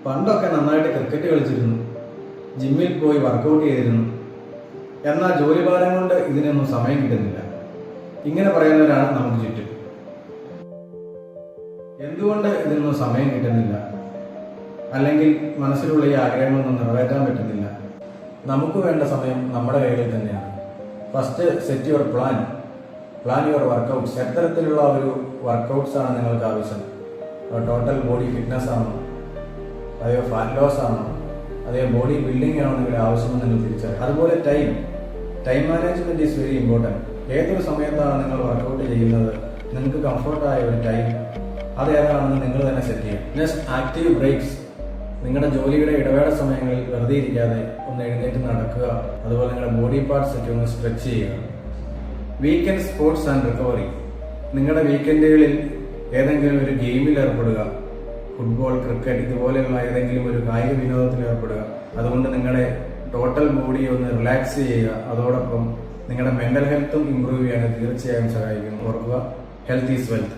പണ്ടൊക്കെ നന്നായിട്ട് ക്രിക്കറ്റ് കളിച്ചിരുന്നു, ജിമ്മിൽ പോയി വർക്കൗട്ട് ചെയ്തിരുന്നു. എന്നാൽ ജോലിഭാരം കൊണ്ട് ഇതിനൊന്നും സമയം കിട്ടുന്നില്ല. ഇങ്ങനെ പറയുന്നവരാണ് നമുക്ക് ചുറ്റും. എന്തുകൊണ്ട് ഇതിനൊന്നും സമയം കിട്ടുന്നില്ല? അല്ലെങ്കിൽ മനസ്സിലുള്ള ഈ ആഗ്രഹങ്ങളൊന്നും നിറവേറ്റാൻ പറ്റുന്നില്ല? നമുക്ക് വേണ്ട സമയം നമ്മുടെ കയ്യിൽ തന്നെയാണ്. First set your plan your workouts. എത്തരത്തിലുള്ള ഒരു വർക്കൗട്ട്സ് ആണ് നിങ്ങൾക്ക് ആവശ്യം? ടോട്ടൽ ബോഡി ഫിറ്റ്നസ് ആണോ, അതെയോ ഫാറ്റ് ലോസ് ആണോ, അതെയോ ബോഡി ബിൽഡിംഗ് ആണോ നിങ്ങളുടെ ആവശ്യമെന്ന് നിങ്ങൾ തിരിച്ചറിയാം. അതുപോലെ time management is very important. ഏതൊരു സമയത്താണ് നിങ്ങൾ വർക്കൗട്ട് ചെയ്യുന്നത്, നിങ്ങൾക്ക് കംഫർട്ടായ ഒരു ടൈം അതേതാണെന്ന് നിങ്ങൾ തന്നെ സെറ്റ് ചെയ്യാം. Next, active breaks. നിങ്ങളുടെ ജോലിയുടെ ഇടവേള സമയങ്ങളിൽ വെറുതെ ഇരിക്കാതെ ഒന്ന് എഴുന്നേറ്റ് നടക്കുക, അതുപോലെ നിങ്ങളുടെ ബോഡി പാർട്സ് ഒക്കെ ഒന്ന് സ്ട്രെച്ച് ചെയ്യുക. Weekend sports and recovery. നിങ്ങളുടെ വീക്കെൻഡുകളിൽ ഏതെങ്കിലും ഒരു ഗെയിമിൽ ഏർപ്പെടുക, ഫുട്ബോൾ, ക്രിക്കറ്റ് ഇതുപോലെയുള്ള ഏതെങ്കിലും ഒരു കായിക വിനോദത്തിൽ ഏർപ്പെടുക. അതുകൊണ്ട് നിങ്ങളുടെ ടോട്ടൽ ബോഡി ഒന്ന് റിലാക്സ് ചെയ്യുക. അതോടൊപ്പം നിങ്ങളുടെ മെന്റൽ ഹെൽത്തും ഇംപ്രൂവ് ചെയ്യാൻ തീർച്ചയായും സഹായിക്കും. ഓർക്കുക, ഹെൽത്ത് ഈസ് വെൽത്ത്.